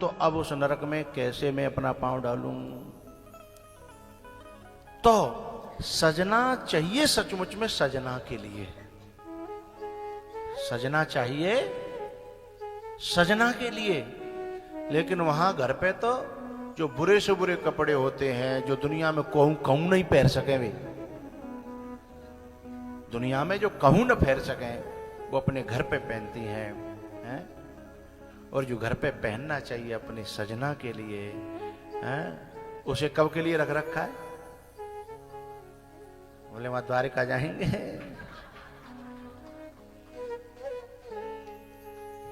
तो अब उस नरक में कैसे मैं अपना पांव डालूं। तो सजना चाहिए सचमुच में सजना के लिए, सजना चाहिए सजना के लिए। लेकिन वहां घर पे तो जो बुरे से बुरे कपड़े होते हैं, जो दुनिया में कहूं नहीं पहन सके, वे दुनिया में जो कहूं न पहन सके वो अपने घर पे पहनती हैं। और जो घर पे पहनना चाहिए अपनी सजना के लिए, उसे कब के लिए रख रखा है? बोले वहां द्वारिका जाएंगे,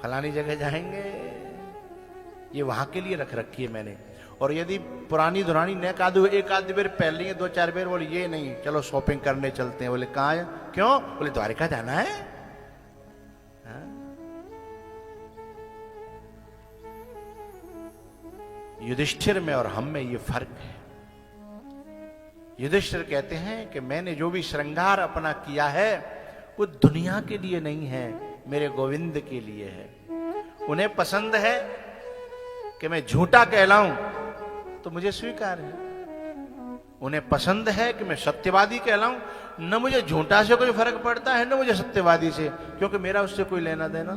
फलानी जगह जाएंगे, ये वहां के लिए रख रखी है मैंने। और यदि पुरानी दुरानी न एक आध बार पहन ली है, 2-4 बार, बोले ये नहीं, चलो शॉपिंग करने चलते हैं। बोले कहाँ है? क्यों? बोले द्वारिका जाना है। युधिष्ठिर में और हम में ये फर्क है। युधिष्ठिर कहते हैं कि मैंने जो भी श्रृंगार अपना किया है वो दुनिया के लिए नहीं है, मेरे गोविंद के लिए है। उन्हें पसंद है कि मैं झूठा कहलाऊं तो मुझे स्वीकार है, उन्हें पसंद है कि मैं सत्यवादी कहलाऊं। न मुझे झूठा से कोई फर्क पड़ता है, न मुझे सत्यवादी से, क्योंकि मेरा उससे कोई लेना देना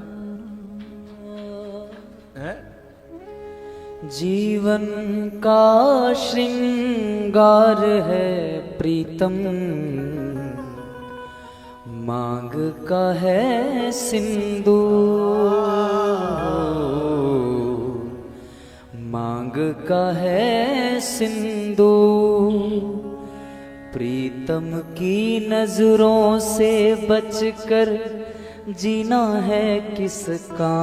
है। जीवन का श्रृंगार है प्रीतम, मांग का है सिंदूर, मांग का है सिंदूर। प्रीतम की नजरों से बचकर जीना है किस काम।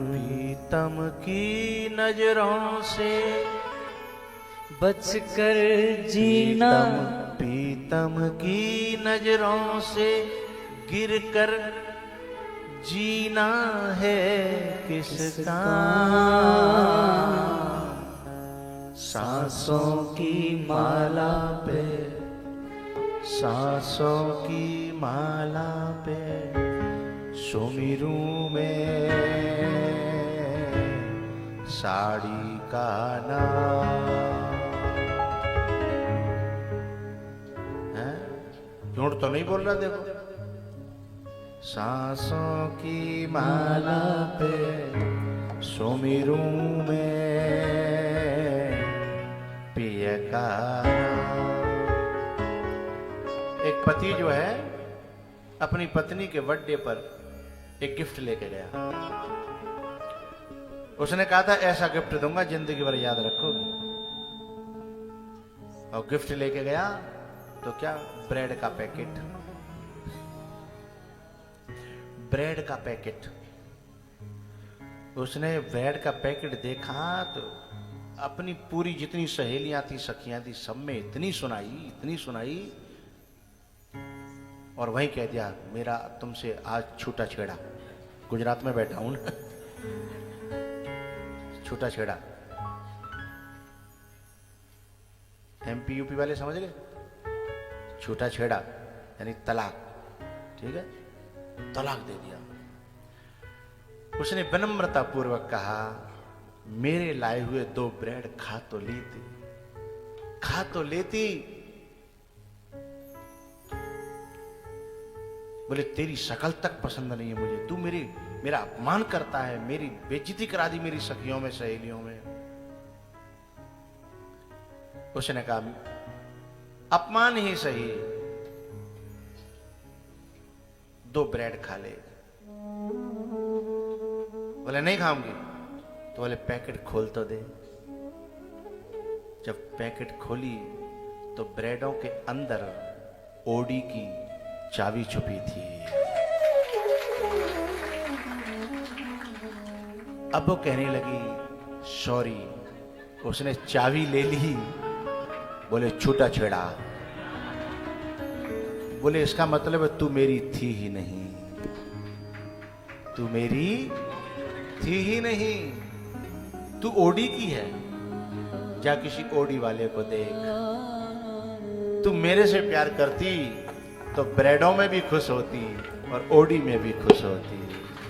प्रीतम की नजरों से बचकर जीना, प्रीतम की नजरों से गिरकर जीना है किसका। सांसों की माला पे, सांसों की माला पे सुमिरू में साड़ी का नाम है। झूठ तो नहीं बोल रहा, देखो। सांसों की माला पे सुमिरू में पिय का नाम। एक पति जो है अपनी पत्नी के बर्थडे पर एक गिफ्ट लेके गया। उसने कहा था ऐसा गिफ्ट दूंगा जिंदगी भर याद रखोगे। और गिफ्ट लेके गया तो क्या, ब्रेड का पैकेट, ब्रेड का पैकेट। उसने ब्रेड का पैकेट देखा तो अपनी पूरी जितनी सहेलियां थी, सखियां थी, सब में इतनी सुनाई और वहीं कह दिया मेरा तुमसे आज छूटा छेड़ा। गुजरात में बैठा हूं ना, छूटा छेड़ा। MP UP वाले समझ गए? छूटा छेड़ा यानी तलाक, ठीक है, तलाक दे दिया। उसने विनम्रता पूर्वक कहा मेरे लाए हुए 2 ब्रेड खा तो लेती। बोले तेरी शक्ल तक पसंद नहीं है मुझे, तू मेरा अपमान करता है, मेरी बेइज्जती करा दी मेरी सखियों में, सहेलियों में। उसने कहा अपमान ही सही, 2 ब्रेड खा ले। बोले नहीं खाऊंगी। तो बोले पैकेट खोल तो दे। जब पैकेट खोली तो ब्रेडों के अंदर ओडी की चाबी छुपी थी। अब वो कहने लगी सॉरी। उसने चाबी ले ली। बोले छूटा छेड़ा। बोले इसका मतलब है तू मेरी थी ही नहीं, तू मेरी थी ही नहीं, तू ओडी की है। जा किसी ओडी वाले को देख। तू मेरे से प्यार करती तो ब्रेडों में भी खुश होती और ओडी में भी खुश होती।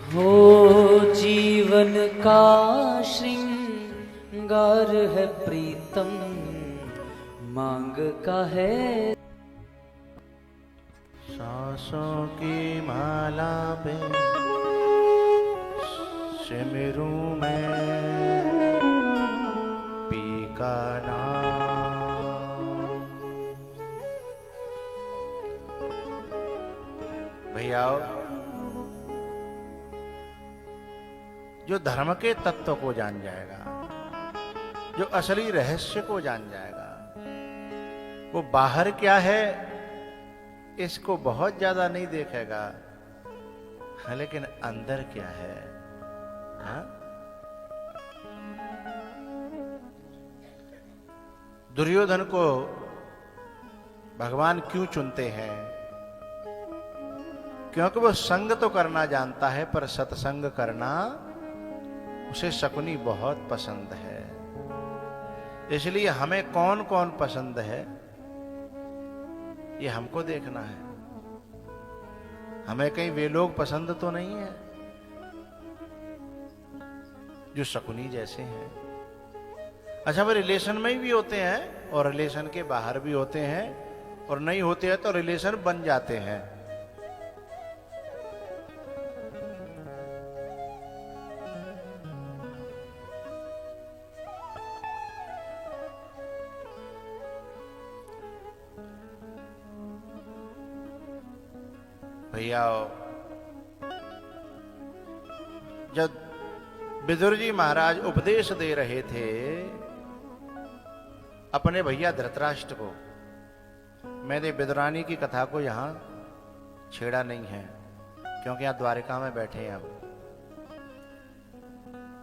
हो जीवन का श्रृंगार है प्रीतम, मांग का है सांसों की माला पे सिमरू मैं पी का नाम। भैया जो धर्म के तत्व को जान जाएगा, जो असली रहस्य को जान जाएगा, वो बाहर क्या है इसको बहुत ज्यादा नहीं देखेगा, हाँ, लेकिन अंदर क्या है। हाँ? दुर्योधन को भगवान क्यों चुनते हैं? क्योंकि वो संग तो करना जानता है पर सत्संग करना उसे शकुनी बहुत पसंद है। इसलिए हमें कौन कौन पसंद है ये हमको देखना है। हमें कहीं वे लोग पसंद तो नहीं है जो शकुनी जैसे हैं। अच्छा, वो रिलेशन में भी होते हैं और रिलेशन के बाहर भी होते हैं, और नहीं होते हैं तो रिलेशन बन जाते हैं। भैया जब विदुर जी महाराज उपदेश दे रहे थे अपने भैया धृतराष्ट्र को, मैंने विदुरानी की कथा को यहां छेड़ा नहीं है क्योंकि यहां द्वारिका में बैठे हैं। अब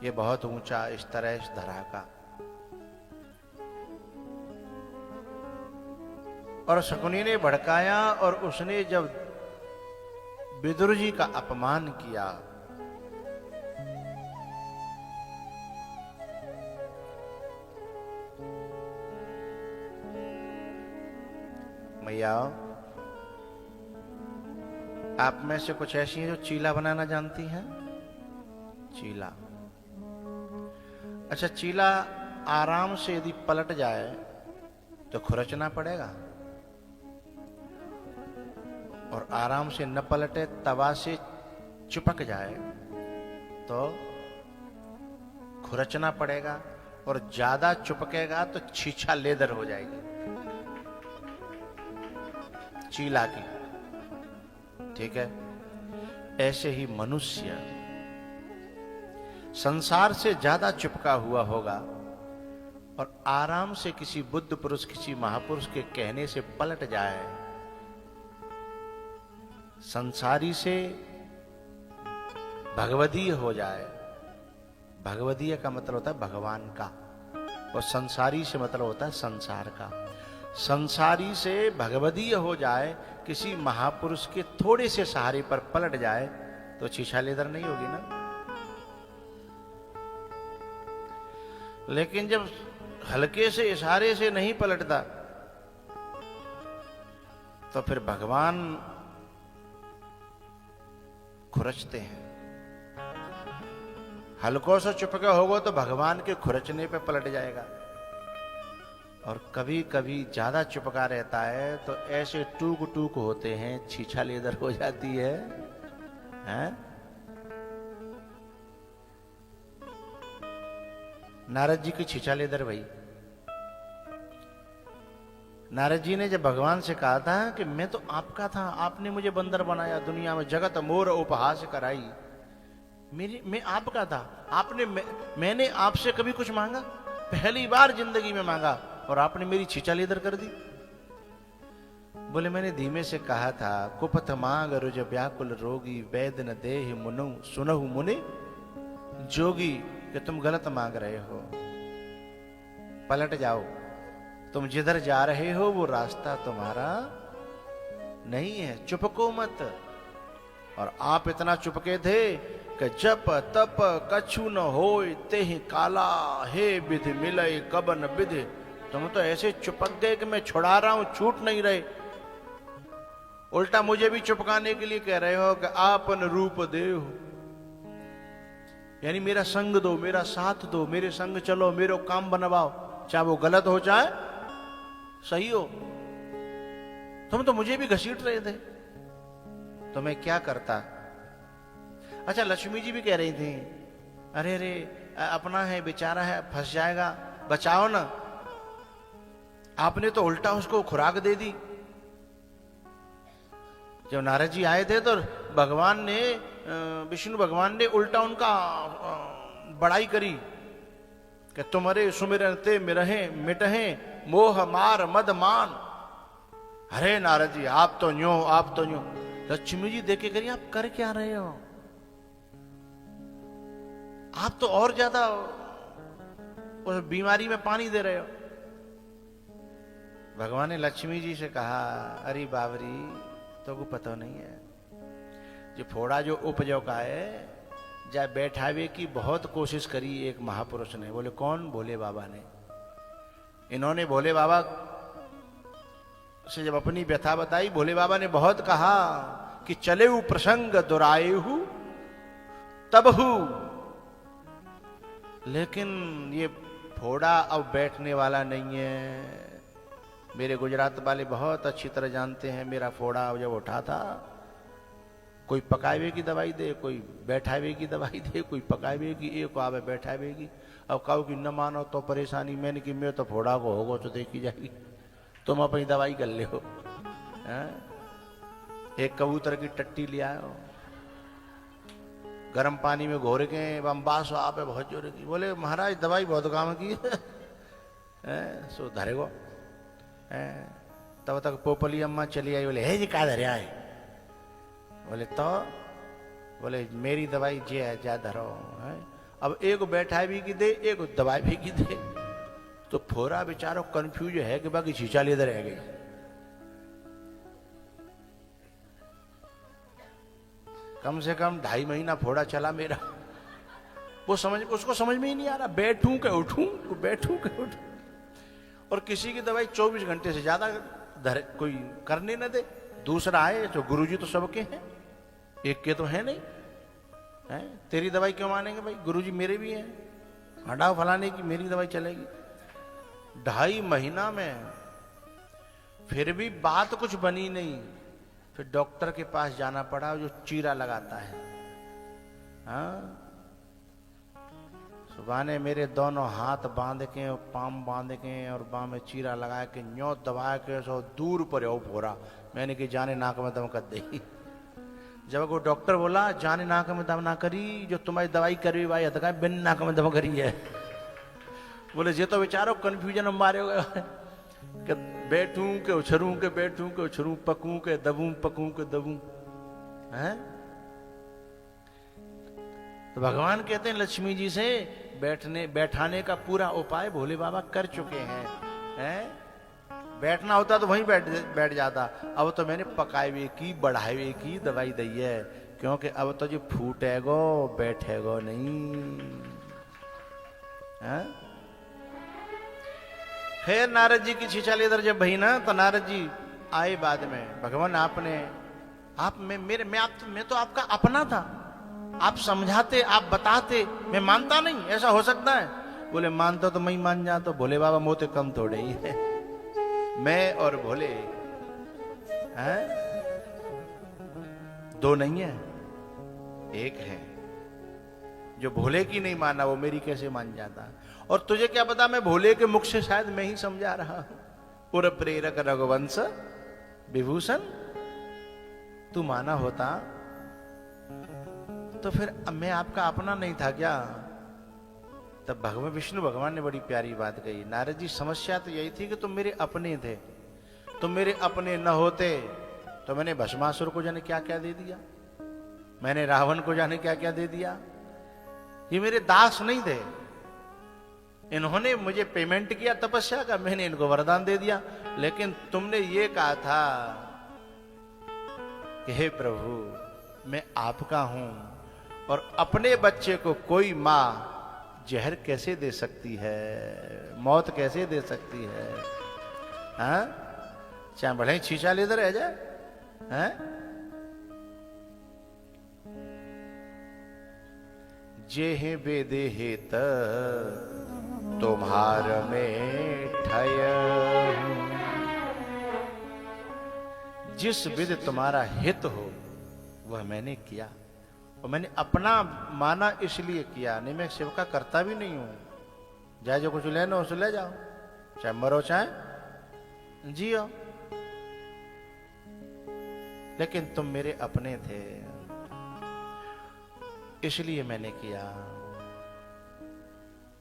ये बहुत ऊंचा स्तर है इस धरा का। और शकुनी ने भड़काया और उसने जब विदुर जी का अपमान किया, मैया आप में से कुछ ऐसी हैं जो चीला बनाना जानती हैं? चीला, अच्छा चीला आराम से यदि पलट जाए तो खुरचना पड़ेगा, और आराम से न पलटे तवा से चिपक जाए तो खुरचना पड़ेगा, और ज्यादा चिपकेगा तो छीछा लेदर हो जाएगी चीला की। ठीक है, ऐसे ही मनुष्य संसार से ज्यादा चिपका हुआ होगा और आराम से किसी बुद्ध पुरुष, किसी महापुरुष के कहने से पलट जाए, संसारी से भगवदीय हो जाए। भगवदीय का मतलब होता है भगवान का, और संसारी से मतलब होता है संसार का। संसारी से भगवदीय हो जाए, किसी महापुरुष के थोड़े से सहारे पर पलट जाए तो छीछा लेदर नहीं होगी ना। लेकिन जब हल्के से इशारे से नहीं पलटता तो फिर भगवान खुरचते हैं। हल्को से चुपके होगा तो भगवान के खुरचने पे पलट जाएगा, और कभी कभी ज्यादा चुपका रहता है तो ऐसे टूक टूक होते हैं, छीछा लेदर हो जाती है, हैं? नारद जी की छीछा लेदर भाई। नारद जी ने जब भगवान से कहा था कि मैं तो आपका था, आपने मुझे बंदर बनाया, दुनिया में जगत मोर उपहास कराई, मैं आपका था, मैंने आपसे कभी कुछ मांगा? पहली बार जिंदगी में मांगा और आपने मेरी छीछा लेदर कर दी। बोले मैंने धीमे से कहा था, कुपथ मांग रुज व्याकुल रोगी, वैद न देहि मुनु सुनहु मुनि जोगी, कि तुम गलत मांग रहे हो, पलट जाओ, तुम जिधर जा रहे हो वो रास्ता तुम्हारा नहीं है, चुपको मत। और आप इतना चुपके थे कि जप तप कछु न होय तेहि काला, हे विधि मिलय कबन विधि। तुम तो ऐसे चुपक गए कि मैं छुड़ा रहा हूं, छूट नहीं रहे। उल्टा मुझे भी चुपकाने के लिए कह रहे हो कि आपन रूप देव यानी मेरा संग दो, मेरा साथ दो, मेरे संग चलो, मेरे काम बनवाओ, चाहे वो गलत हो चाहे सही हो। तुम तो मुझे भी घसीट रहे थे, तो मैं क्या करता। अच्छा, लक्ष्मी जी भी कह रही थी, अरे अरे अपना है, बेचारा है, फंस जाएगा, बचाओ ना। आपने तो उल्टा उसको खुराक दे दी। जब नारद जी आए थे तो भगवान ने, विष्णु भगवान ने उल्टा उनका बड़ाई करी कि तुम्हारे सुमिरन ते मिरहे मिटहे मोह मार मद मान। अरे नारद जी आप तो न्यो, आप तो न्यो। लक्ष्मी जी देखे करिए आप कर क्या रहे हो, आप तो और ज्यादा उस बीमारी में पानी दे रहे हो। भगवान ने लक्ष्मी जी से कहा, अरे बावरी तो को पता नहीं है, जो फोड़ा जो उपजो का है, जा बैठावे की बहुत कोशिश करी एक महापुरुष ने। बोले कौन? भोले बाबा ने। इन्होंने भोले बाबा से जब अपनी व्यथा बताई, भोले बाबा ने बहुत कहा कि चले प्रसंग दुरायु तबहु, लेकिन ये फोड़ा अब बैठने वाला नहीं है। मेरे गुजरात वाले बहुत अच्छी तरह जानते हैं, मेरा फोड़ा जब उठा था, कोई पकावे की दवाई दे, कोई बैठावे की दवाई दे, कोई पकावे की, एक आवे बैठावे की। अब कहो कि न मानो तो परेशानी, मैंने कि मैं तो फोड़ा को होगो तो देखी जाएगी, तुम अपनी दवाई कर ले हो। एक कबूतर की टट्टी ले आयो, गर्म पानी में घोर के बम्बास आप है बहुत जोर की। बोले महाराज दवाई बहुत काम की है, सो धरेगो। तब तक पोपली अम्मा चली आई। बोले हे जी का धरे आए? बोले तो बोले मेरी दवाई जे है जा धरो है। अब एक बैठा भी की दे, एक दवाई भी की दे, तो फोरा बेचारो कंफ्यूज है कि बाकी शीशा लेकर रह गई। कम से कम 2.5 महीना फोड़ा चला मेरा। वो उसको समझ में ही नहीं आ रहा, बैठूं के उठूं, बैठूं के उठूं। और किसी की दवाई 24 घंटे से ज्यादा कोई करने न दे। दूसरा आए तो गुरुजी तो सबके हैं, एक के तो है नहीं है। तेरी दवाई क्यों मानेंगे भाई? गुरुजी मेरे भी हैं, हटाओ फलाने की, मेरी दवाई चलेगी। 2.5 महीना में फिर भी बात कुछ बनी नहीं। फिर डॉक्टर के पास जाना पड़ा, जो चीरा लगाता है। हाँ, सुबह ने मेरे दोनों हाथ बांध के और पाम बांध के और बाँ में चीरा लगा के न्यो दबा के सो दूर पर हो फोरा। मैंने कि जाने नाक में दम कर दे। जब वो डॉक्टर बोला जाने नाक में दम ना करी, जो तुम्हारी दवाई करी भाई हद का बिन नाक में दम करी है। बोले ये तो बेचारो कंफ्यूजन में मारे हुए कि बैठूं के उछरूं के बैठूं के उछरूं, पकूं के दबूं पकूं के दबूं हैं। तो भगवान कहते हैं लक्ष्मी जी से बैठाने का पूरा उपाय भोले बाबा कर चुके हैं। बैठना होता तो वहीं बैठ जाता। अब तो मैंने पकावे की, बढ़ावे की दवाई दी है, क्योंकि अब तो जो फूटेगो बैठेगो नहीं है? फिर नारद जी की छीछा लेकर जब भई ना, तो नारद जी आए बाद में। भगवान मैं तो आपका अपना था, आप समझाते, आप बताते, मैं मानता नहीं, ऐसा हो सकता है? बोले मानता तो मैं ही मान जाता। तो भोले बाबा मोते कम थोड़े ही है, मैं और भोले हैं, दो नहीं है, एक है। जो भोले की नहीं माना वो मेरी कैसे मान जाता? और तुझे क्या पता, मैं भोले के मुख से शायद मैं ही समझा रहा हूं। उर प्रेरक रघुवंश विभूषण, तू माना होता तो फिर मैं आपका अपना नहीं था क्या? तब भगवान विष्णु भगवान ने बड़ी प्यारी बात कही। नारद जी समस्या तो यही थी कि तुम मेरे अपने थे, तुम मेरे अपने न होते तो मैंने भस्मासुर को जाने क्या क्या दे दिया, मैंने रावण को जाने क्या क्या दे दिया। ये मेरे दास नहीं थे, इन्होंने मुझे पेमेंट किया तपस्या का, मैंने इनको वरदान दे दिया। लेकिन तुमने ये कहा था कि हे प्रभु मैं आपका हूं, और अपने बच्चे को कोई मां जहर कैसे दे सकती है, मौत कैसे दे सकती है? हाँ, चाहे बड़े छीछा लेकर रह जाए। हाँ? जेहि विधि हित तुम्हार में ठय। जिस विधि तुम्हारा हित हो वह मैंने किया, और मैंने अपना माना इसलिए किया, नहीं मैं शिव का करता भी नहीं हूं। चाहे जो कुछ लेना उसे ले जाओ, चाहे मरो चाहे जियो, लेकिन तुम मेरे अपने थे इसलिए मैंने किया।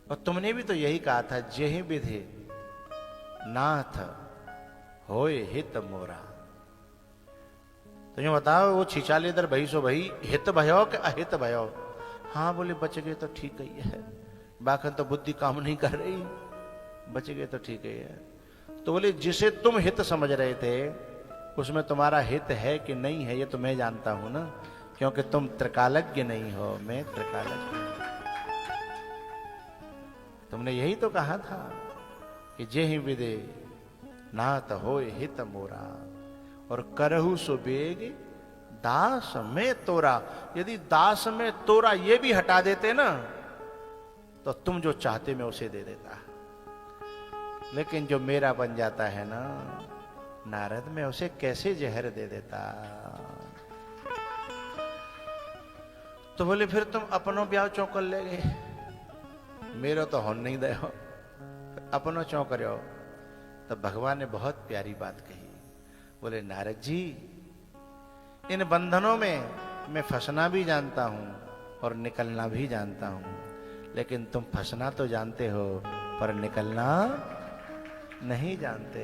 और तुमने भी तो यही कहा था, जेहि विधि नाथ होए हित मोरा। तो ये बताओ, वो छिचाले इधर भई सो भई, हित भयो कि अहित भयो? हाँ बोले बच गए तो ठीक ही है, बाखन तो बुद्धि काम नहीं कर रही, बच गए तो ठीक ही है। तो बोले जिसे तुम हित समझ रहे थे उसमें तुम्हारा हित है कि नहीं है ये तो मैं जानता हूं ना, क्योंकि तुम त्रिकालज्ञ नहीं हो, मैं त्रिकालज्ञ हूं। तुमने यही तो कहा था कि जेहि विधि नाथ होए हित मोरा, और करहु सुबेग दास में तोरा। यदि दास में तोरा ये भी हटा देते ना तो तुम जो चाहते मैं उसे दे देता, लेकिन जो मेरा बन जाता है ना नारद, मैं उसे कैसे जहर दे देता। तो बोले फिर तुम अपनो ब्याह चौकल ले गए, मेरो तो होन नहीं दे हो, अपनो चौं करो। तब भगवान ने बहुत प्यारी बात कही, बोले नारद जी इन बंधनों में मैं फंसना भी जानता हूं और निकलना भी जानता हूं, लेकिन तुम फंसना तो जानते हो पर निकलना नहीं जानते,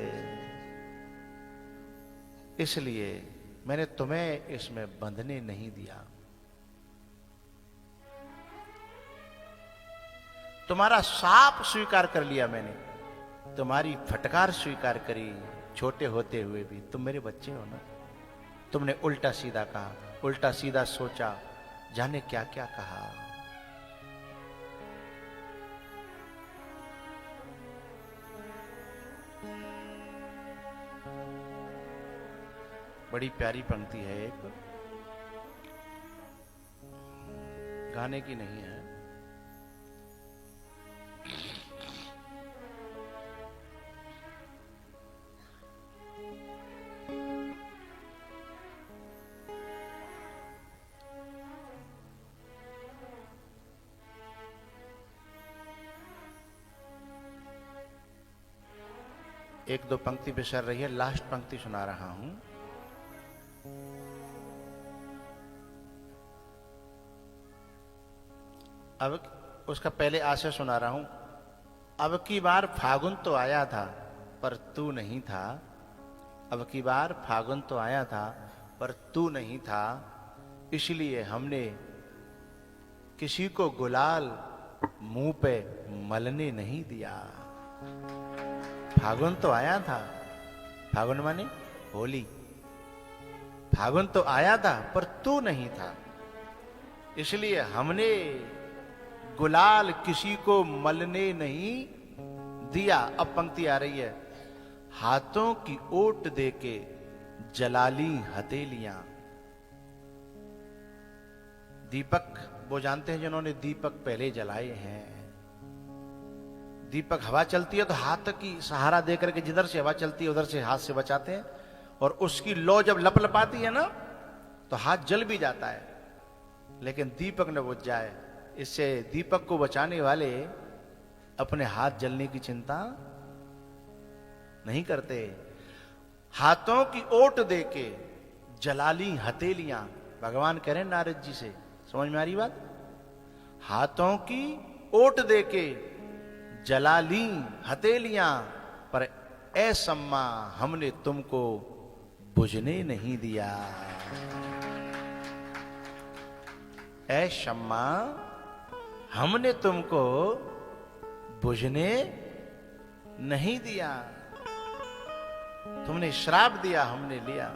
इसलिए मैंने तुम्हें इसमें बंधने नहीं दिया। तुम्हारा साप स्वीकार कर लिया मैंने, तुम्हारी फटकार स्वीकार करी, छोटे होते हुए भी तुम मेरे बच्चे हो ना। तुमने उल्टा सीधा कहा, उल्टा सीधा सोचा, जाने क्या क्या कहा। बड़ी प्यारी पंक्ति है, एक गाने की नहीं है। एक दो पंक्ति बिसर रही है, लास्ट पंक्ति सुना रहा हूं। अब उसका पहले आशय सुना रहा हूं। अब की बार फागुन तो आया था पर तू नहीं था, अब की बार फागुन तो आया था पर तू नहीं था, इसलिए हमने किसी को गुलाल मुंह पे मलने नहीं दिया। फागुन तो आया था, फागुन माने होली, फागुन तो आया था पर तू नहीं था, इसलिए हमने गुलाल किसी को मलने नहीं दिया। अब पंक्ति आ रही है, हाथों की ओट देके जलाली हथेलियां। दीपक वो जानते हैं जिन्होंने दीपक पहले जलाए हैं। दीपक हवा चलती है तो हाथ की सहारा देकर के जिधर से हवा चलती है उधर से हाथ से बचाते हैं, और उसकी लौ जब लपलपाती है ना तो हाथ जल भी जाता है, लेकिन दीपक न बुझ जाए। इससे दीपक को बचाने वाले अपने हाथ जलने की चिंता नहीं करते। हाथों की ओट देके जलाली हथेलियां, भगवान कह रहे हैं नारद जी से, समझ में आ रही बात? हाथों की ओट देके जलाली हथेलियां, पर ए सम्मा हमने तुमको बुझने नहीं दिया। ए शम्मा हमने तुमको बुझने नहीं दिया। तुमने श्राप दिया, हमने लिया।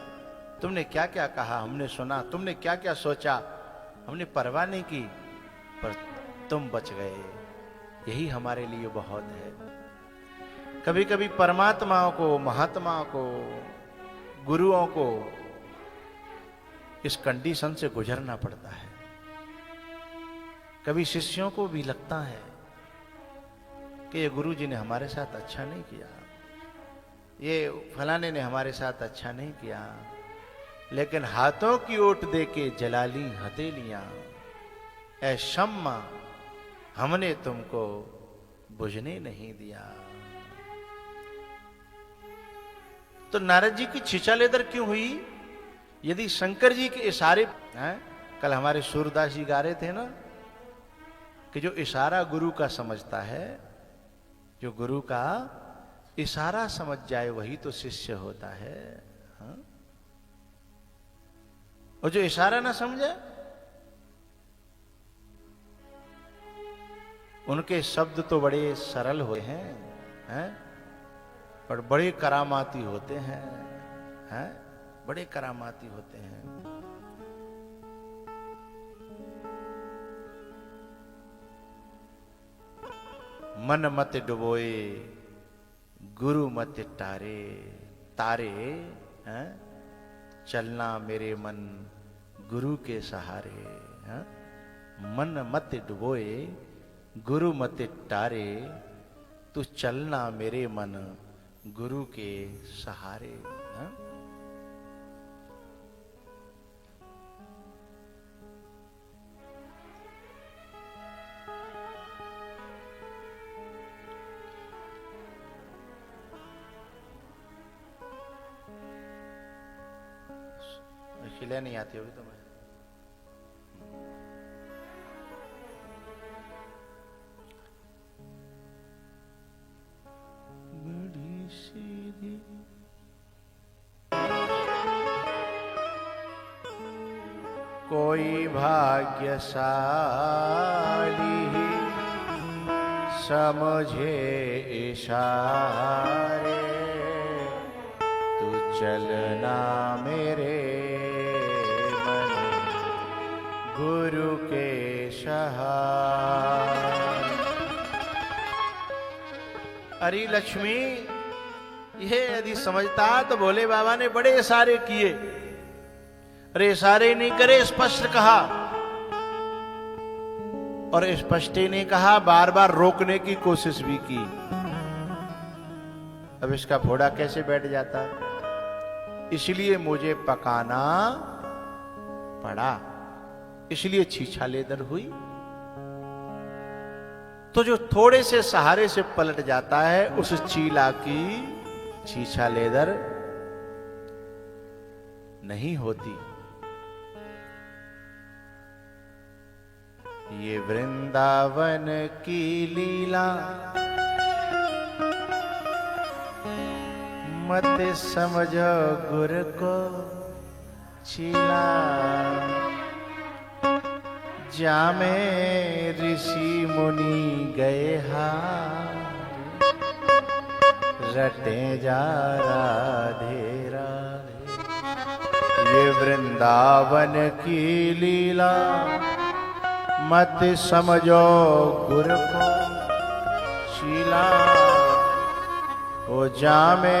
तुमने क्या क्या कहा, हमने सुना। तुमने क्या क्या सोचा, हमने परवाह नहीं की, पर तुम बच गए। यही हमारे लिए बहुत है। कभी कभी परमात्माओं को, महात्माओं को, गुरुओं को इस कंडीशन से गुजरना पड़ता है। कभी शिष्यों को भी लगता है कि ये गुरु जी ने हमारे साथ अच्छा नहीं किया, ये फलाने ने हमारे साथ अच्छा नहीं किया, लेकिन हाथों की ओट दे के जला ली हथेलियां, ऐ शम्मा हमने तुमको बुझने नहीं दिया। तो नारद जी की छिचा लेदर क्यों हुई? यदि शंकर जी के इशारे हैं, कल हमारे सूरदास जी गा रहे थे ना कि जो इशारा गुरु का समझता है, जो गुरु का इशारा समझ जाए वही तो शिष्य होता है। हाँ? और जो इशारा ना समझे उनके शब्द तो बड़े सरल होते हैं, पर बड़े करामाती होते हैं, बड़े करामाती होते हैं। मन मत डुबोए गुरु मत तारे, तारे हैं? चलना मेरे मन गुरु के सहारे। हैं? मन मत डुबोए गुरु मत तारे, तू चलना मेरे मन गुरु के सहारे। हैं? शिला नहीं आती होगी तुम्हें? बड़ी सीधी कोई भाग्यशाली समझे इशारे, तू चलना मेरे गुरु के सहारे। अरे लक्ष्मी, ये यदि समझता तो भोले बाबा ने बड़े इशारे किए। अरे इशारे नहीं करे, स्पष्ट कहा, और स्पष्ट ही नहीं कहा, बार बार रोकने की कोशिश भी की। अब इसका फोड़ा कैसे बैठ जाता? इसलिए मुझे पकाना पड़ा, इसलिए छीछा लेदर हुई। तो जो थोड़े से सहारे से पलट जाता है, उस चीला की छीछा लेदर नहीं होती। ये वृंदावन की लीला मत समझो गुर को चीला, जामे ऋषि मुनि गए हार, रटे जा राधे राधे। ये वृंदावन की लीला मत समझो गुर को शीला, ओ जामे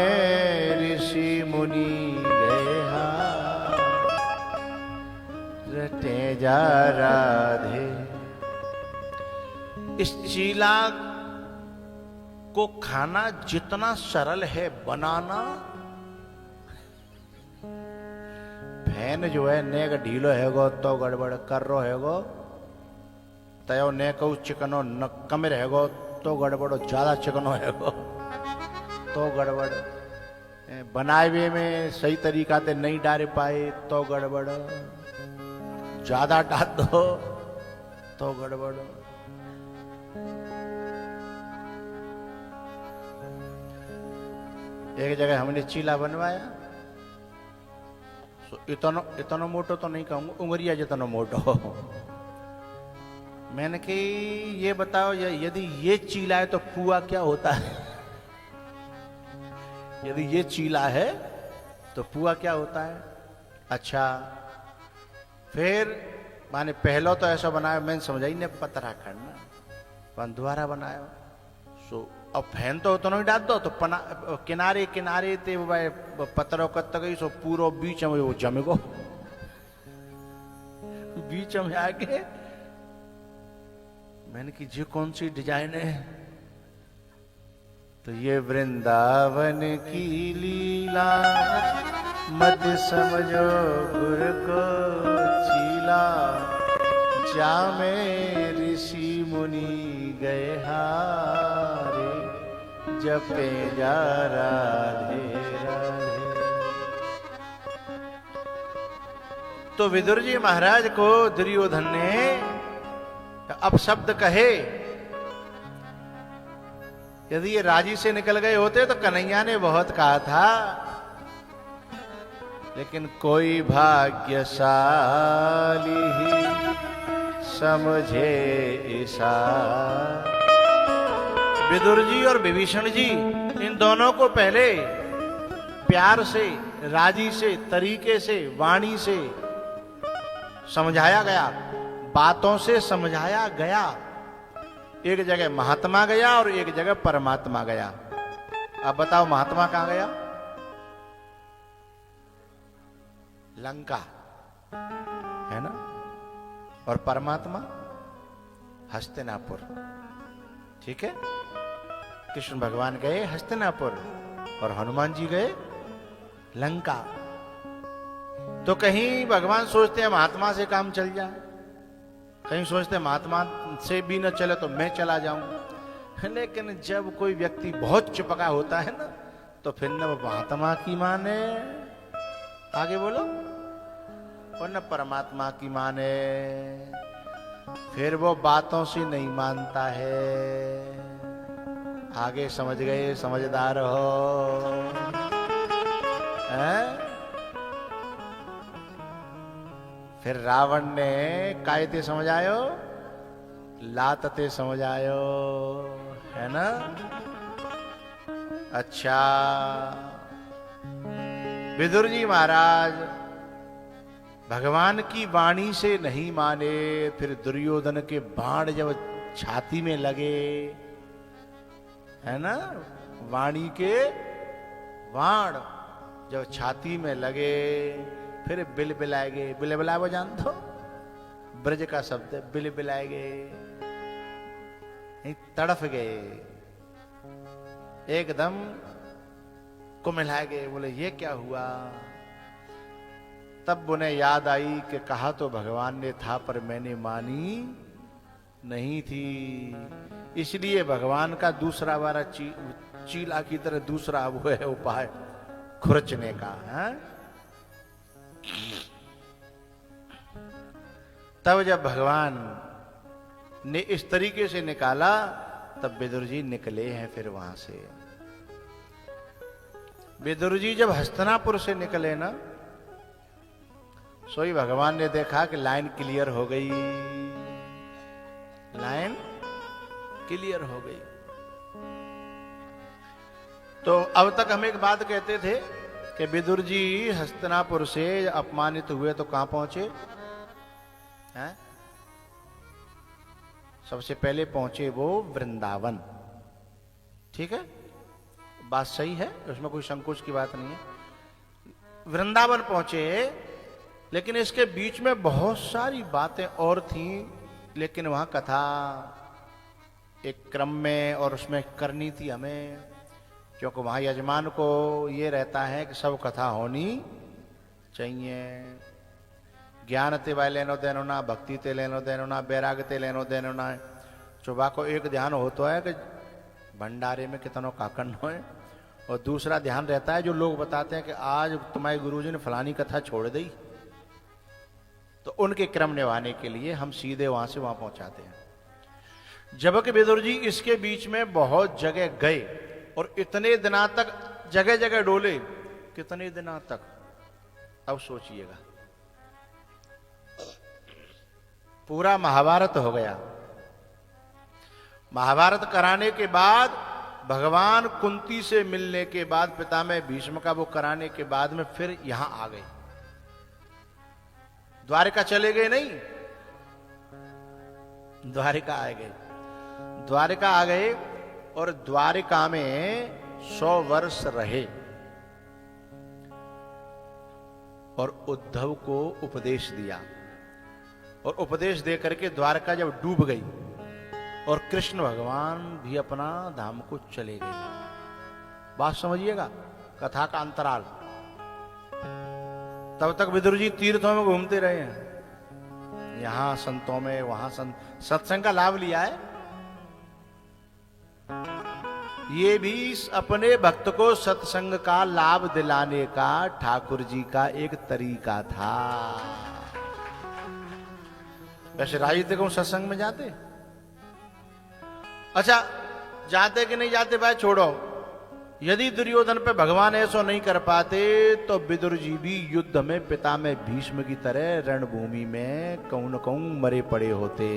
ऋषि मुनि गए हार, रटे जा राधे। इस चीला को खाना जितना सरल है बनाना, फैन जो है नेक ढीलो हैगो तो गड़बड़ कर रो हैगो, तयो नेक चिकनो न कम रहेगो तो गड़बड़ो, ज्यादा चिकनो हैगो तो गड़बड़। बनावे में सही तरीका से नहीं डाल पाए तो गड़बड़, ज्यादा डाल दो तो गड़बड़। एक जगह हमने चीला बनवाया, इतना इतना मोटो तो नहीं कहूंगा, उंगरिया जितना मोटो। मैंने कि ये बताओ यदि ये चीला है तो पुआ क्या होता है? यदि ये चीला है तो पुआ क्या होता है? अच्छा, फिर माने पहलो तो ऐसा बनाया, मैंने समझा ही नहीं पतरा करना, पर दोबारा बनाया। सो अब फैन तो उतना ही डाल दो तो किनारे किनारे ते पतरो कत गई, सो पूरा बीच में वो जमेगो, बीच में आके मैंने की ये कौन सी डिजाइन है? तो ये वृंदावन की लीला, मत समझो गुर को चीला, जा में ऋषि मुनि गए हारे, जपे जा राधे राधे। तो विदुर जी महाराज को दुर्योधन ने अब शब्द कहे, यदि ये राजी से निकल गए होते तो कन्हैया ने बहुत कहा था, लेकिन कोई भाग्यशाली ही समझे ऐसा। विदुर जी और विभीषण जी, इन दोनों को पहले प्यार से, राजी से, तरीके से, वाणी से समझाया गया, बातों से समझाया गया। एक जगह महात्मा गया और एक जगह परमात्मा गया। अब बताओ महात्मा कहां गया? लंका, है ना? और परमात्मा हस्तिनापुर। ठीक है, कृष्ण भगवान गए हस्तिनापुर और हनुमान जी गए लंका। तो कहीं भगवान सोचते हैं महात्मा से काम चल जाए, कहीं सोचते हैं महात्मा से भी न चले तो मैं चला जाऊं। लेकिन जब कोई व्यक्ति बहुत चिपका होता है ना, तो फिर न वो महात्मा की माने, आगे बोलो, और न परमात्मा की माने, फिर वो बातों से नहीं मानता है। आगे समझ गए? समझदार हो, हैं? फिर रावण ने कायते समझायो, लातते समझायो, है ना? अच्छा, विदुर जी महाराज भगवान की वाणी से नहीं माने, फिर दुर्योधन के बाण जब छाती में लगे, है ना, वाणी के बाण जब छाती में लगे, फिर बिल बिलाएगे। बिल बिलाए जान दो, ब्रज का शब्द है, बिल बिलाएगे, तड़फ गए, एकदम कुमिलाए गए, बोले ये क्या हुआ? तब उन्हें याद आई कि कहा तो भगवान ने था पर मैंने मानी नहीं थी। इसलिए भगवान का दूसरा वाला चीला की तरह दूसरा वो है उपाय खुरचने का, है? तब जब भगवान ने इस तरीके से निकाला, तब विदुर जी निकले हैं फिर वहां से। विदुर जी जब हस्तिनापुर से निकले ना, सोई भगवान ने देखा कि लाइन क्लियर हो गई, लाइन क्लियर हो गई। तो अब तक हम एक बात कहते थे कि विदुर जी हस्तिनापुर से अपमानित हुए तो कहां पहुंचे हैं? सबसे पहले पहुंचे वो वृंदावन। ठीक है, बात सही है, उसमें कोई संकोच की बात नहीं है। वृंदावन पहुंचे, लेकिन इसके बीच में बहुत सारी बातें और थीं, लेकिन वहां कथा एक क्रम में और उसमें करनी थी हमें, क्योंकि वहां यजमान को ये रहता है कि सब कथा होनी चाहिए। ज्ञान ते वाय लेनो देनो ना, भक्ति ते लेनो देनो ना, बैराग ते लेनो देनो ना। सुबह को एक ध्यान होता है कि भंडारे में कितनों काकन हो, और दूसरा ध्यान रहता है जो लोग बताते हैं कि आज तुम्हारे गुरुजी ने फलानी कथा छोड़ दी, तो उनके क्रम निभाने के लिए हम सीधे वहां से वहां पहुंचाते हैं। जबकि विदुर जी इसके बीच में बहुत जगह गए और इतने दिनों तक जगह जगह डोले, कितने दिनों तक? अब सोचिएगा, पूरा महाभारत हो गया। महाभारत कराने के बाद, भगवान कुंती से मिलने के बाद, पितामह भीष्म का वो कराने के बाद में फिर यहां आ गए। द्वारिका चले गए नहीं, द्वारिका आ गए। द्वारिका आ गए और द्वारिका में 100 वर्ष रहे और उद्धव को उपदेश दिया। और उपदेश दे करके द्वारका जब डूब गई, और कृष्ण भगवान भी अपना धाम को चले गए। बात समझिएगा, कथा का अंतराल। तब तक विदुर जी तीर्थों में घूमते रहे हैं, यहां संतों में, वहां सत्संग का लाभ लिया है। ये भी अपने भक्त को सत्संग का लाभ दिलाने का ठाकुर जी का एक तरीका था। वैसे राजनीतिक को सत्संग में जाते, अच्छा जाते कि नहीं जाते भाई छोड़ो। यदि दुर्योधन पे भगवान ऐसा नहीं कर पाते तो विदुर जी भी युद्ध में पिता में भीष्म की तरह रणभूमि में कहूं न कहूं मरे पड़े होते।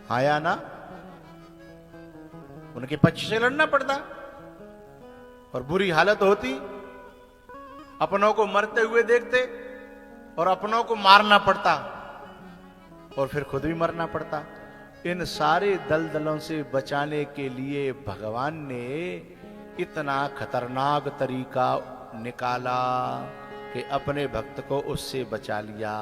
हाँ या ना? उनके पक्ष से लड़ना पड़ता और बुरी हालत होती, अपनों को मरते हुए देखते और अपनों को मारना पड़ता और फिर खुद भी मरना पड़ता। इन सारे दलदलों से बचाने के लिए भगवान ने इतना खतरनाक तरीका निकाला कि अपने भक्त को उससे बचा लिया।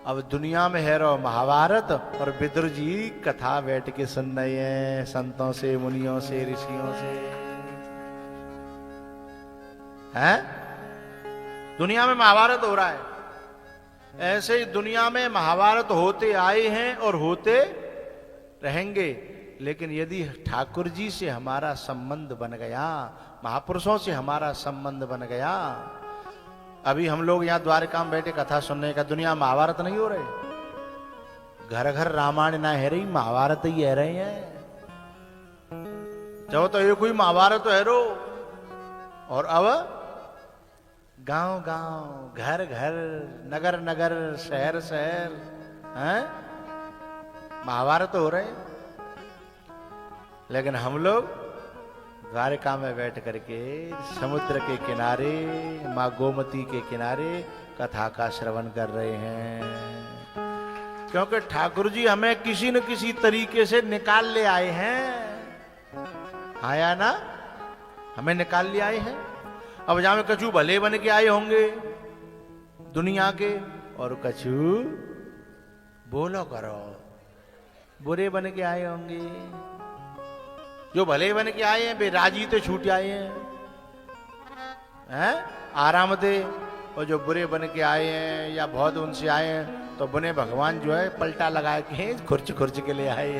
अब दुनिया में है रो महाभारत, और विदुर जी कथा बैठ के सुन रहे हैं संतों से, मुनियों से, ऋषियों से। हैं? दुनिया में महाभारत हो रहा है। ऐसे ही दुनिया में महाभारत होते आए हैं और होते रहेंगे। लेकिन यदि ठाकुर जी से हमारा संबंध बन गया, महापुरुषों से हमारा संबंध बन गया। अभी हम लोग यहाँ द्वारका में बैठे कथा सुनने का, दुनिया महाभारत नहीं हो रहे। घर घर रामायण ना है रही, महाभारत ही है रहे हैं। जब तो एक हुई महाभारत है रो, और अब गांव गांव, घर घर, नगर नगर, शहर शहर, हैं महाभारत हो रहे। लेकिन हम लोग द्वारका में बैठ करके समुद्र के किनारे, मां गोमती के किनारे कथा का श्रवण कर रहे हैं। क्योंकि ठाकुर जी हमें किसी न किसी तरीके से निकाल ले आए हैं। आया ना? हमें निकाल ले आए हैं। अब जहां में कछु भले बन के आए होंगे दुनिया के, और कछु बोलो करो बुरे बन के आए होंगे। जो भले बन के आए हैं वे राजी तो छूट आए हैं, आराम दे। और जो बुरे बन के आए हैं या बहुत उनसे आए हैं तो बुने भगवान जो है पलटा लगा के खुर्च खुर्च के ले आए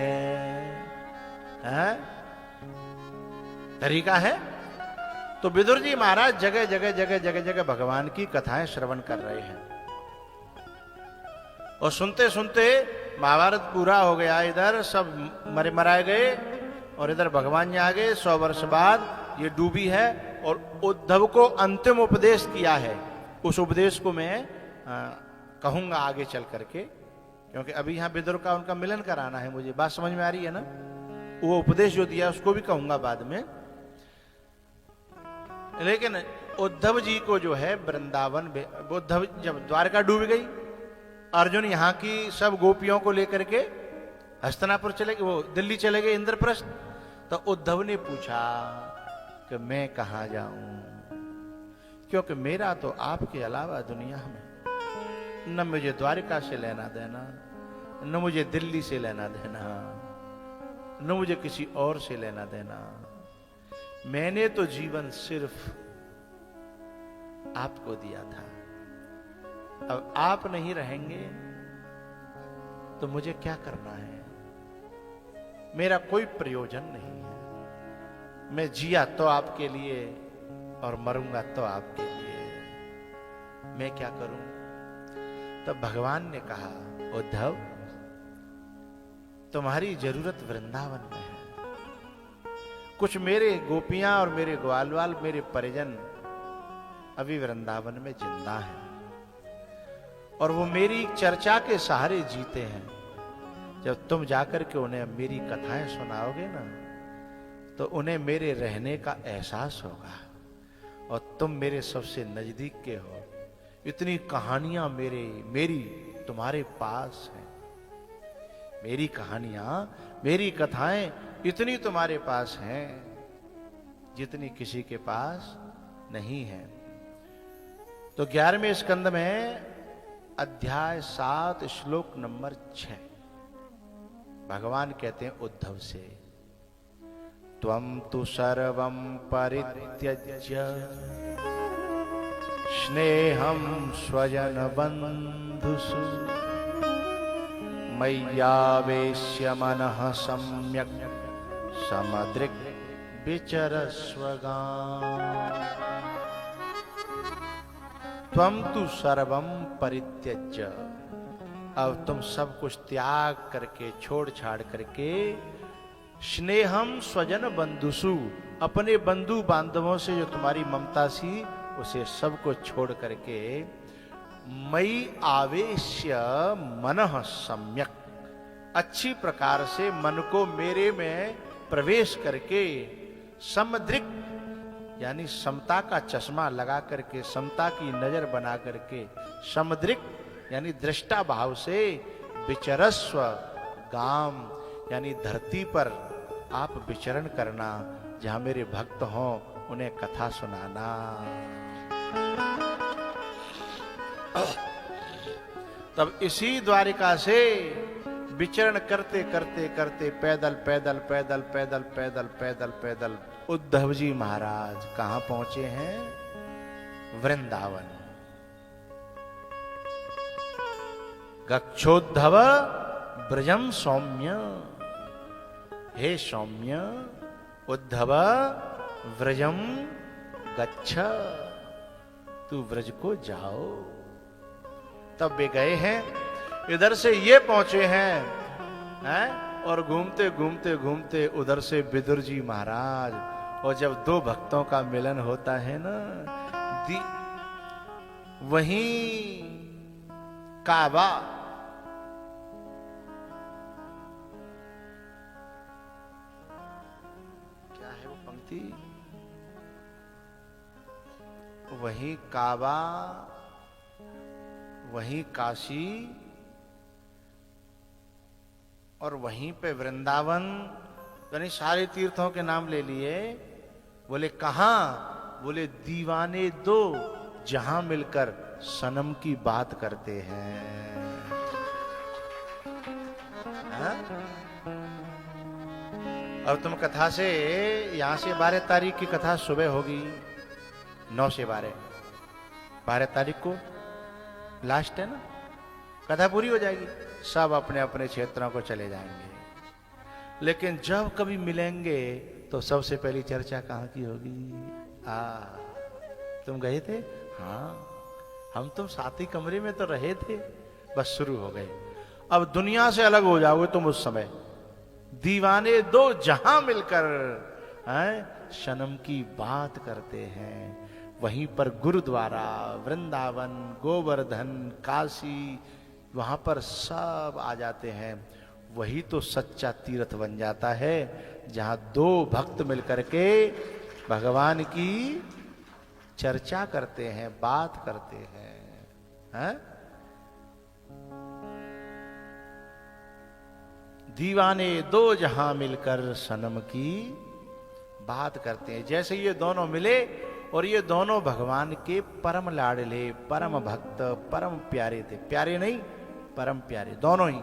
हैं। तरीका है। तो विदुर जी महाराज जगह जगह जगह जगह जगह भगवान की कथाएं श्रवण कर रहे हैं। और सुनते सुनते महाभारत पूरा हो गया, इधर सब मरे मराए गए और इधर भगवान जी आ गए। 100 वर्ष बाद ये डूबी है और उद्धव को अंतिम उपदेश किया है। उस उपदेश को मैं कहूंगा आगे चल करके, क्योंकि अभी यहां विदुर का उनका मिलन कराना है मुझे। बात समझ में आ रही है ना? वो उपदेश जो दिया उसको भी कहूंगा बाद में। लेकिन उद्धव जी को जो है वृंदावन, उद्धव जब द्वारका डूब गई, अर्जुन यहाँ की सब गोपियों को लेकर के हस्तिनापुर चले गए, वो दिल्ली चले गए इंद्रप्रस्थ। तो उद्धव ने पूछा कि मैं कहाँ जाऊं, क्योंकि मेरा तो आपके अलावा दुनिया में न मुझे द्वारका से लेना देना, न मुझे दिल्ली से लेना देना, न मुझे किसी और से लेना देना। मैंने तो जीवन सिर्फ आपको दिया था। अब आप नहीं रहेंगे तो मुझे क्या करना है? मेरा कोई प्रयोजन नहीं है। मैं जिया तो आपके लिए और मरूंगा तो आपके लिए। मैं क्या करूं? तब भगवान ने कहा, उद्धव तुम्हारी जरूरत वृंदावन में है। कुछ मेरे गोपियां और मेरे ग्वालवाल, मेरे परिजन अभी वृंदावन में जिंदा हैं और वो मेरी चर्चा के सहारे जीते हैं। जब तुम जाकर के उन्हें मेरी कथाएं सुनाओगे ना, तो उन्हें मेरे रहने का एहसास होगा और तुम मेरे सबसे नजदीक के हो। इतनी कहानियां मेरी तुम्हारे पास हैं। मेरी कहानियां, मेरी कथाएं इतनी तुम्हारे पास हैं जितनी किसी के पास नहीं है। तो 11वें स्कंद में अध्याय 7 श्लोक नंबर 6, भगवान कहते हैं उद्धव से, त्वं तु सर्वं परित्यज्य स्नेहं स्वजन बंधुषु मय्यावेश्य मनः सम्यक् समदृक् विचरस्वगाम्। त्वं तु सर्वं परित्यज्य, अब तुम सब कुछ त्याग करके, छोड़ छाड़ करके, स्नेहम स्वजन बंधुसु, अपने बंधु बांधवों से जो तुम्हारी ममता सी उसे सब को छोड़ करके, मई आवेश्य मनः सम्यक, अच्छी प्रकार से मन को मेरे में प्रवेश करके, समदृक् यानी समता का चश्मा लगा करके, समता की नजर बना करके, समदृक् यानी दृष्टा भाव से, विचरस्व गाम यानी धरती पर आप विचरण करना, जहां मेरे भक्त हों उन्हें कथा सुनाना। तब इसी द्वारिका से विचरण करते करते करते पैदल पैदल पैदल पैदल पैदल पैदल पैदल उद्धव जी महाराज कहां पहुंचे हैं? वृंदावन। गच्छोद्धव ब्रजम सौम्य, हे सौम्य उद्धव व्रजम गच्छ, तू व्रज को जाओ। तब वे गए हैं, इधर से ये पहुंचे हैं, और घूमते घूमते घूमते उधर से विदुर जी महाराज। और जब दो भक्तों का मिलन होता है ना, वहीं काबा, क्या है वो पंक्ति, वहीं काबा, वहीं काशी, और वहीं पे वृंदावन, यानी सारे तीर्थों के नाम ले लिए। बोले कहां? बोले दीवाने दो जहां मिलकर सनम की बात करते हैं। हाँ? अब तुम कथा से, यहां से 12 तारीख की कथा सुबह होगी, 9 से 12 तारीख को लास्ट है ना, कथा पूरी हो जाएगी, सब अपने अपने क्षेत्रों को चले जाएंगे। लेकिन जब कभी मिलेंगे तो सबसे पहली चर्चा कहाँ की होगी? तुम गए थे? हाँ, हम तुम साथ ही कमरे में तो रहे थे, बस शुरू हो गए। अब दुनिया से अलग हो जाओगे तुम उस समय। दीवाने दो जहां मिलकर सनम की बात करते हैं। वहीं पर गुरुद्वारा, वृंदावन, गोवर्धन, काशी, वहां पर सब आ जाते हैं। वही तो सच्चा तीर्थ बन जाता है, जहां दो भक्त मिलकर के भगवान की चर्चा करते हैं, बात करते हैं, दीवाने दो जहां मिलकर सनम की बात करते हैं। जैसे ये दोनों मिले, और ये दोनों भगवान के परम लाडले, परम भक्त, परम प्यारे थे। प्यारे नहीं, परम प्यारे, दोनों ही।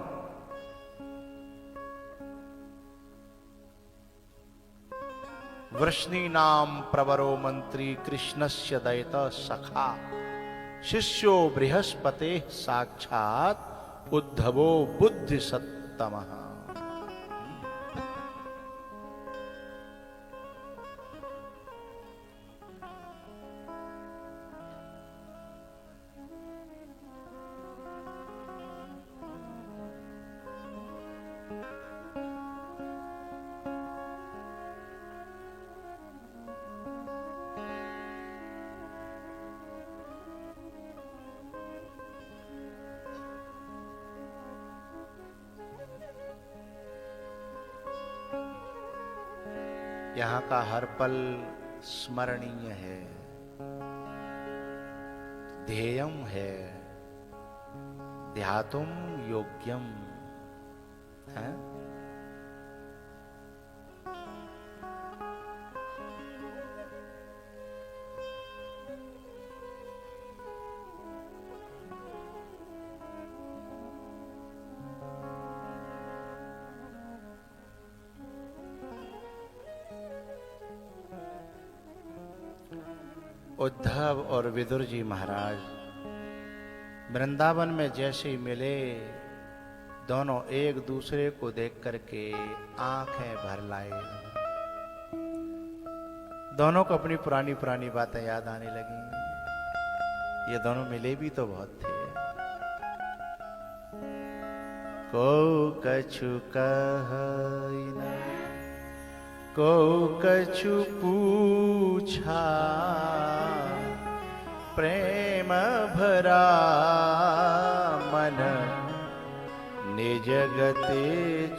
वृष्णी नाम प्रवरो मंत्री कृष्णस्य दयित सखा, शिष्यो बृहस्पते साक्षात उद्धवो बुद्धि सत्तमः। यहाँ का हर पल स्मरणीय है, ध्येयम है, ध्यातुम योग्यम है। उद्धव और विदुर जी महाराज वृंदावन में जैसे ही मिले, दोनों एक दूसरे को देख करके आंखें भर लाए। दोनों को अपनी पुरानी पुरानी बातें याद आने लगी। ये दोनों मिले भी तो बहुत थे। को कछु कहै न को कछु पूछा, प्रेम भरा मन निज गति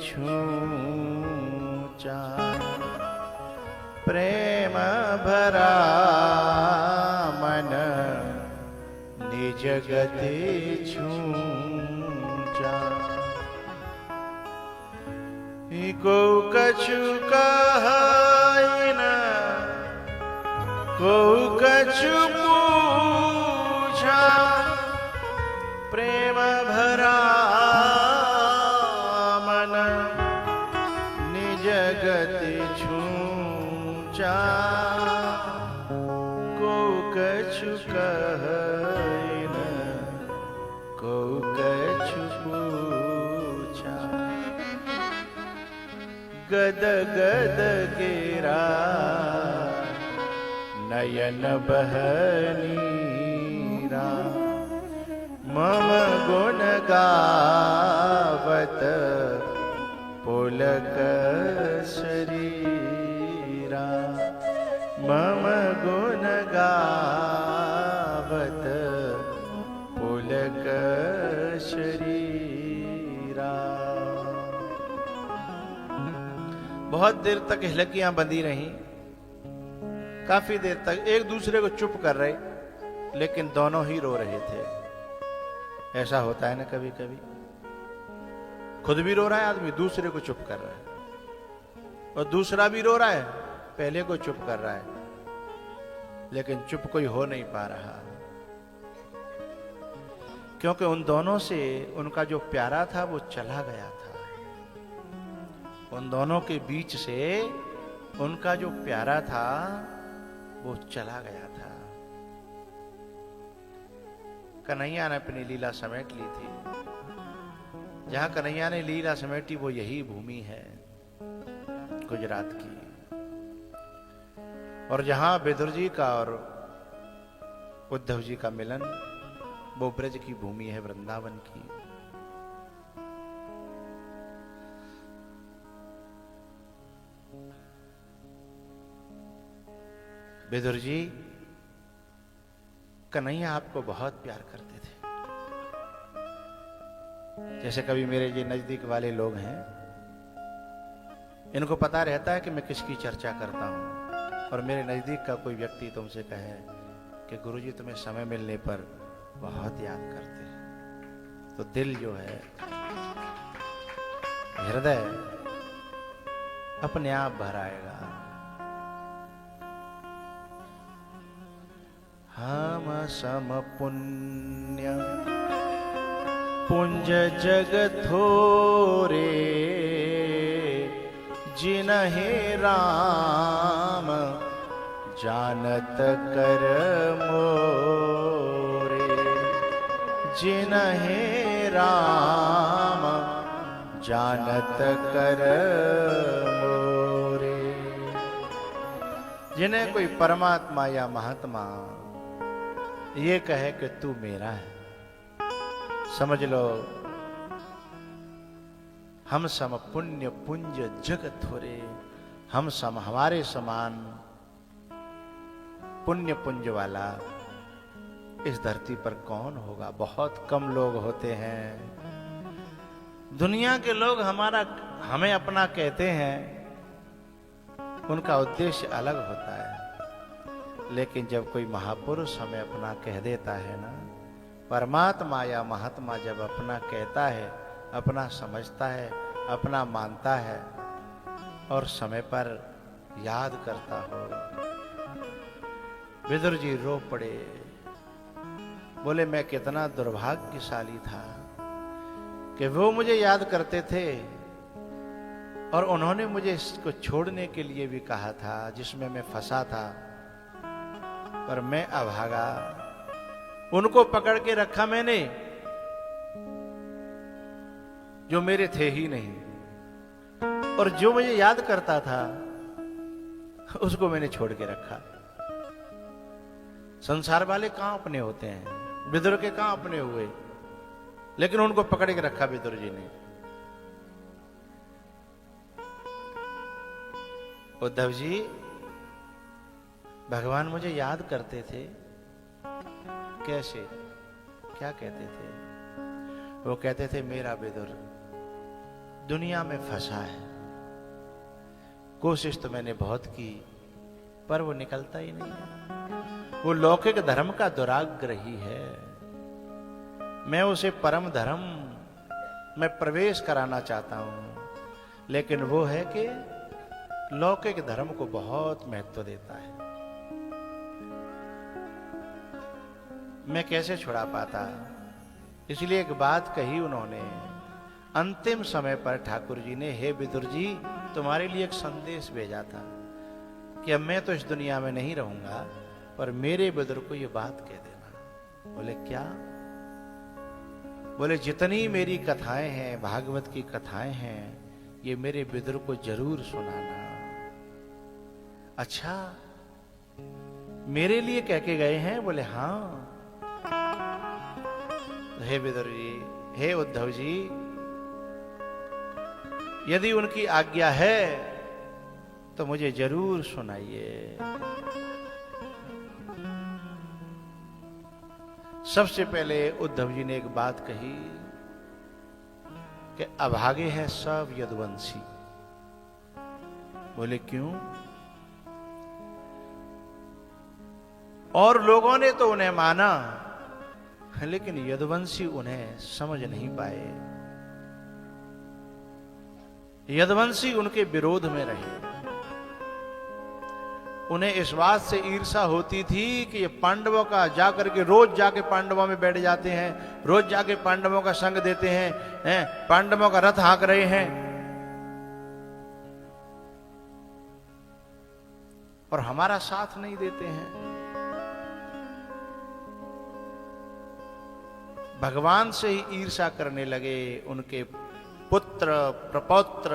छूचा। प्रेम भरा मन निज गति छूचा। को कछु कहै न को कछु पूछा, प्रेम भरा मन निज गति छूचा। को कछु कहै न को कछु पूछा। गद गद गिरा नयन बहनीरा, मम गुण गावत पुलक शरीरा। मम गुण गावत पुलक शरीरा। बहुत देर तक हिलकियां बंधी रहीं, काफी देर तक एक दूसरे को चुप कर रहे, लेकिन दोनों ही रो रहे थे। ऐसा होता है ना कभी कभी, खुद भी रो रहा है आदमी, दूसरे को चुप कर रहा है, और दूसरा भी रो रहा है, पहले को चुप कर रहा है, लेकिन चुप कोई हो नहीं पा रहा, क्योंकि उन दोनों से उनका जो प्यारा था वो चला गया था। उन दोनों के बीच से उनका जो प्यारा था वो चला गया था। कन्हैया ने अपनी लीला समेट ली थी। जहां कन्हैया ने लीला समेटी वो यही भूमि है गुजरात की, और जहां विदुर जी का और उद्धव जी का मिलन वो ब्रज की भूमि है, वृंदावन की। विदुर जी, कन्हैया आपको बहुत प्यार करते थे। जैसे कभी मेरे ये नजदीक वाले लोग हैं, इनको पता रहता है कि मैं किसकी चर्चा करता हूं, और मेरे नजदीक का कोई व्यक्ति तुमसे कहे कि गुरुजी तुम्हें समय मिलने पर बहुत याद करते हैं, तो दिल जो है, हृदय अपने आप भर आएगा। हम सम पुण्य पुंज जग थोरे, जिन्हें राम जानत कर मोरे। जिन्हें राम जानत कर मोरे। जिन्हें कोई परमात्मा या महात्मा ये कहे कि तू मेरा है, समझ लो हम सम पुण्य पुंज जग थोरे। हम सम, हमारे समान पुण्य पुंज वाला इस धरती पर कौन होगा? बहुत कम लोग होते हैं। दुनिया के लोग हमें अपना कहते हैं, उनका उद्देश्य अलग होता है, लेकिन जब कोई महापुरुष हमें अपना कह देता है ना, परमात्मा या महात्मा जब अपना कहता है, अपना समझता है, अपना मानता है और समय पर याद करता हो। विदुर जी रो पड़े, बोले मैं कितना दुर्भाग्यशाली था कि वो मुझे याद करते थे, और उन्होंने मुझे इसको छोड़ने के लिए भी कहा था जिसमें मैं फंसा था, पर मैं अभागा, उनको पकड़ के रखा मैंने जो मेरे थे ही नहीं, और जो मुझे याद करता था उसको मैंने छोड़ के रखा। संसार वाले कहां अपने होते हैं, विदुर के कहां अपने हुए, लेकिन उनको पकड़ के रखा विदुर जी ने। उद्धव जी, भगवान मुझे याद करते थे। कैसे, क्या कहते थे? वो कहते थे मेरा विदुर दुनिया में फंसा है, कोशिश तो मैंने बहुत की पर वो निकलता ही नहीं है। वो लौकिक धर्म का दुराग्रही है, मैं उसे परम धर्म में प्रवेश कराना चाहता हूं, लेकिन वो है कि लौकिक धर्म को बहुत महत्व देता है। मैं कैसे छुड़ा पाता? इसलिए एक बात कही उन्होंने अंतिम समय पर। ठाकुर जी ने, हे विदुर जी, तुम्हारे लिए एक संदेश भेजा था कि अब मैं तो इस दुनिया में नहीं रहूंगा, पर मेरे विदुर को ये बात कह देना। बोले क्या? बोले जितनी मेरी कथाएं हैं, भागवत की कथाएं हैं, ये मेरे विदुर को जरूर सुनाना। अच्छा, मेरे लिए कह के गए हैं? बोले हाँ। हे विदुर जी, हे उद्धव जी, यदि उनकी आज्ञा है तो मुझे जरूर सुनाइए। सबसे पहले उद्धव जी ने एक बात कही कि अभागे हैं सब यदुवंशी। बोले क्यों? और लोगों ने तो उन्हें माना, लेकिन यदुवंशी उन्हें समझ नहीं पाए। यदुवंशी उनके विरोध में रहे। उन्हें इस बात से ईर्षा होती थी कि ये पांडवों का जाकर के रोज जाके पांडवों में बैठ जाते हैं, रोज जाके पांडवों का संग देते हैं, पांडवों का रथ हाँक रहे हैं, और हमारा साथ नहीं देते हैं। भगवान से ही ईर्षा करने लगे। उनके पुत्र प्रपौत्र,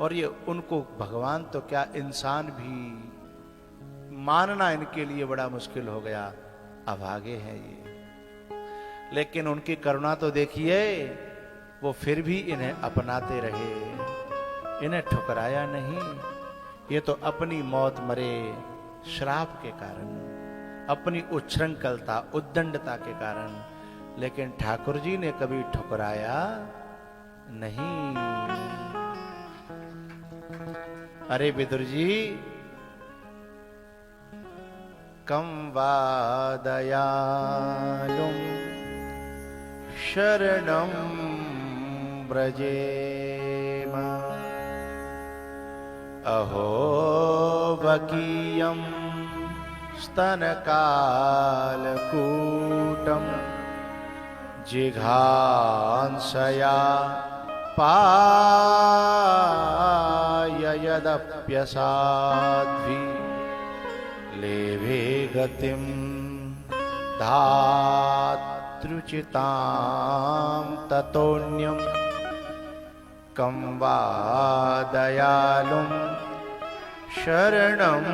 और ये उनको भगवान तो क्या इंसान भी मानना इनके लिए बड़ा मुश्किल हो गया। अभागे हैं ये, लेकिन उनकी करुणा तो देखिए, वो फिर भी इन्हें अपनाते रहे, इन्हें ठुकराया नहीं। ये तो अपनी मौत मरे श्राप के कारण, अपनी उच्छृंखलता उद्दंडता के कारण, लेकिन ठाकुर जी ने कभी ठुकराया नहीं। अरे विदुर जी, कम वा दयालुं शरणं व्रजेम, अहो वकीयं स्तनकालकूटं जिघांसया पाय यदप्यसाध्वी लेभे गतिं धातृचितां ततोऽन्यं कं वा दयालुं शरणं